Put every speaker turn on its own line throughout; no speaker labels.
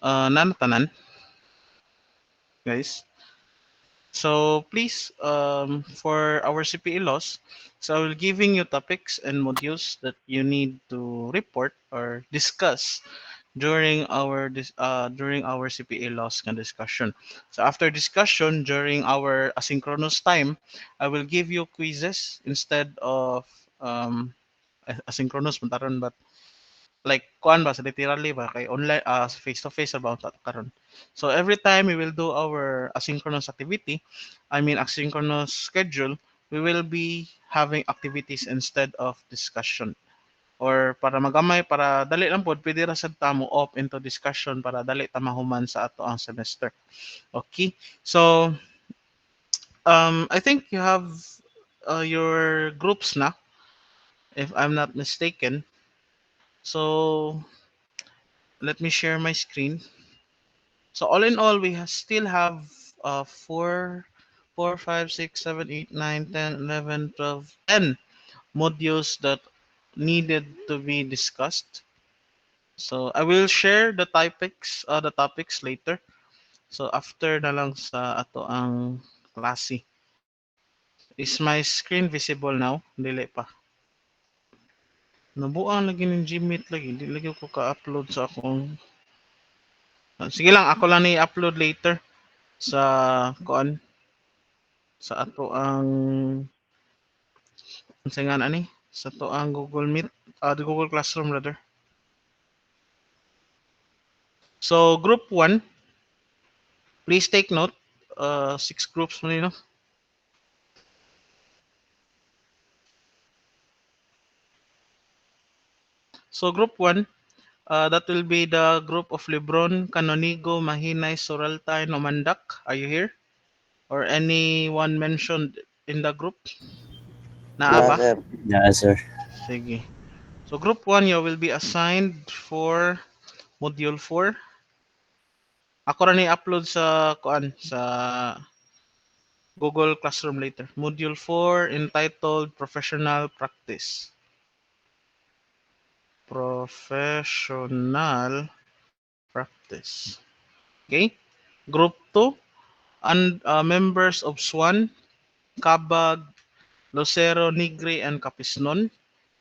nanatanan, guys. So please, for our CPE laws, so I will giving you topics and modules that you need to report or discuss during our CPA laws and discussion. So after discussion during our asynchronous time, I will give you quizzes instead of asynchronous mataron, but like kuan ba sa literally ba kay online face to face about that karon. So every time we will do our asynchronous activity, I mean asynchronous schedule, we will be having activities instead of discussion. Or para magamay para dali lang pod pwede ra sad ta mo op into discussion para dali ta mahuman sa ato ang semester. Okay? So I think you have your groups na if I'm not mistaken. So let me share my screen. So all in all, we still have 4, 5, 6, 7, 8, 9, 10, 11, 12, 10 modules that needed to be discussed. So I will share the topics later. So after na lang sa ato ang klase. Is my screen visible now? Dili pa. Nabuang lagi ng Gmeet lagi. Di lagi ko ka-upload sa akong. Sige lang, ako lang ni-upload later sa kuan sa ato ang sa nga ani sa to ang Google Meet, the Google Classroom rather. So group 1, please take note. Six groups man no. So group 1, that will be the group of Lebron, Canonigo, Mahinay, Soraltay, Nomandak. Are you here? Or anyone mentioned in the group? Naa
Yeah,
ba?
sir.
Yeah, sir.
Sige. So group 1, you will be assigned for module 4. Ako ra ni upload sa kuan sa Google Classroom later. Module 4 entitled Professional Practice. Professional Practice. Okay? Group 2, and members of SWAN, Kabag, Lucero, Nigri, and Capisnon.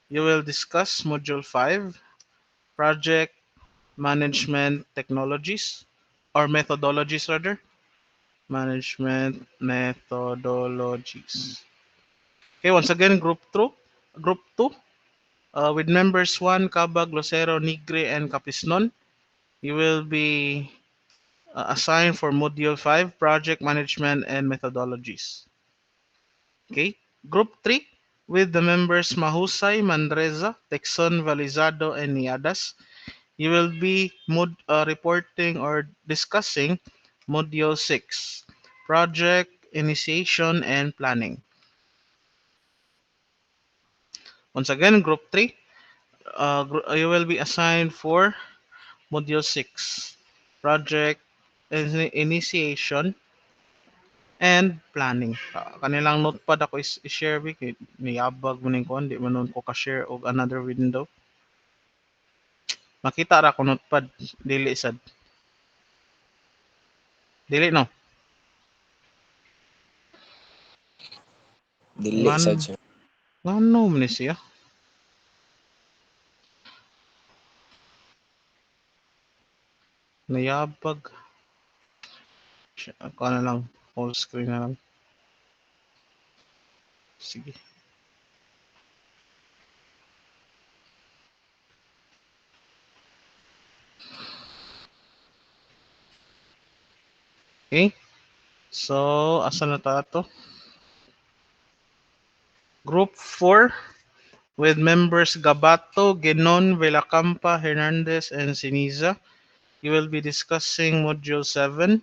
You will discuss Module 5, Project Management Technologies, or Methodologies rather. Management Methodologies. Okay, once again, Group 2, with members 1, Cabag, Lucero, Nigre, and Capisnon. You will be assigned for Module 5, Project Management and Methodologies. Okay. Group 3, with the members Mahusay, Mandreza, Texon, Valizado, and Niadas. You will be reporting or discussing Module 6, Project Initiation and Planning. Once again, Group 3, you will be assigned for Module 6, Project Initiation and Planning. Kanilang notepad ako is-share bi kay niyabag mo ning kuan di man nun ko ka-share og another window. Makita ra ko notepad dili sad. Dili no.
Dili
Ngan
sad, sir.
ngano man ni siya? Niyabag. Ako na lang full screen na lang. Sige. Okay. So, asa na ta to? Group 4, with members Gabato, Genon, Villacampa, Hernandez, and Siniza. You will be discussing Module 7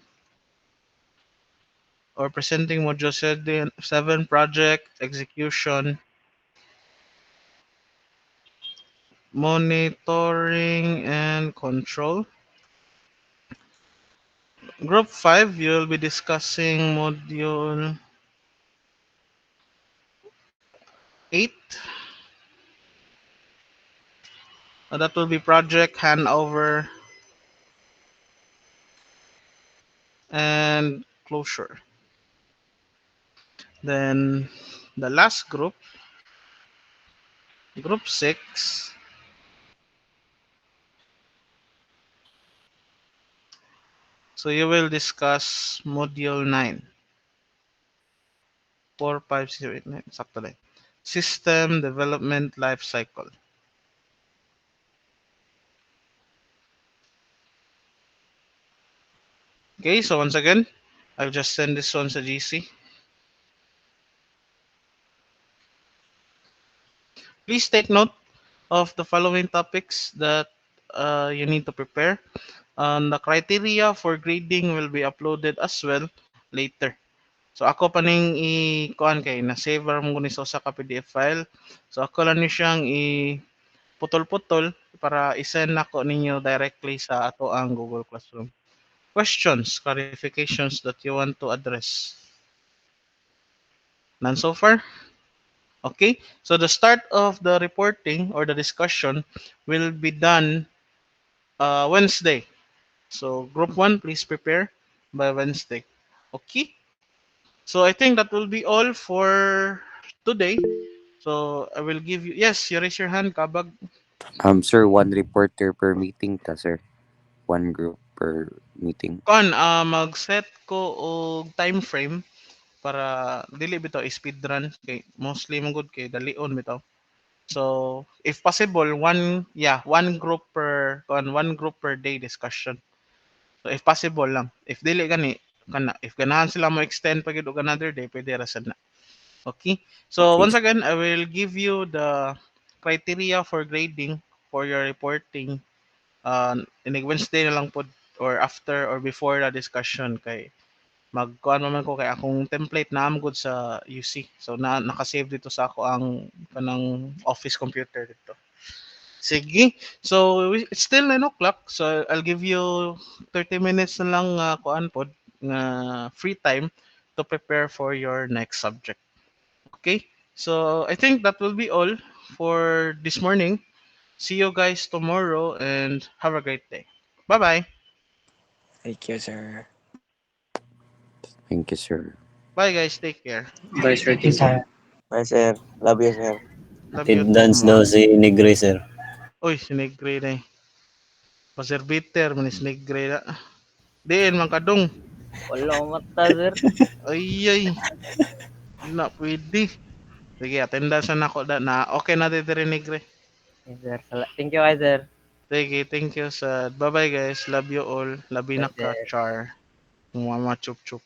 or presenting Module 7 project execution, monitoring, and control. Group 5, you will be discussing Module 8. That will be project handover and closure. Then the last group, group 6, so you will discuss module 9, 4, 5, 6, 7, 8, 9, sakto lang. System development life cycle. Okay, so once again, I've just sent this one sa GC. Please take note of the following topics that you need to prepare. The criteria for grading will be uploaded as well later. So ako pa ning i-kuan kay na save ra mo ni sa usa ka PDF file. So ako lang ni siyang i-putol-putol para i-send nako ninyo directly sa ato ang Google Classroom. Questions, clarifications that you want to address. None so far? Okay. So the start of the reporting or the discussion will be done Wednesday. So group 1, please prepare by Wednesday. Okay. So I think that will be all for today. So I will give you. Yes, you raise your hand, Kabag.
Sir, one reporter per meeting ta, sir. One group per meeting.
Kon, mag-set ko og time frame para dili bitaw speed run kay mostly man gud kay dalion bitaw. So if possible, one group one group per day discussion. So if possible lang. If dili gani kana if ganahan sila mo extend pa gid og another day, pwede ra sad na. Okay? So
Okay.
once again, I will give you the criteria for grading for your reporting inig Wednesday na lang pod or after or before the discussion kay magkuan man ko kay akong template na am good sa UC. So naka-save dito sa ako ang kanang office computer dito. Sige. So it's still 9 o'clock. So I'll give you 30 minutes na lang kuan pod nga free time to prepare for your next subject. Okay? So I think that will be all for this morning. See you guys tomorrow and have a great day. Bye bye.
Thank you, sir.
Thank you, sir.
Bye guys. Take care.
Bye, sir. Thank you.
Bye, sir. Love you, sir.
Love you too,
Attendance daw
ma.
si Negre, sir.
Uy, sinigre na eh. Paserbiter, manis negre na. Diin, man kadong.
Wala akong mata, sir.
Ay, ay. Di na pwede. Sige, attendance na ako na okay na dito rin negre.
Yes, sir. Thank you, kay sir.
Sige, thank you sa bye bye guys. Love you all. Labi na
Bye,
ka,
sir.
char. Mama chup chup.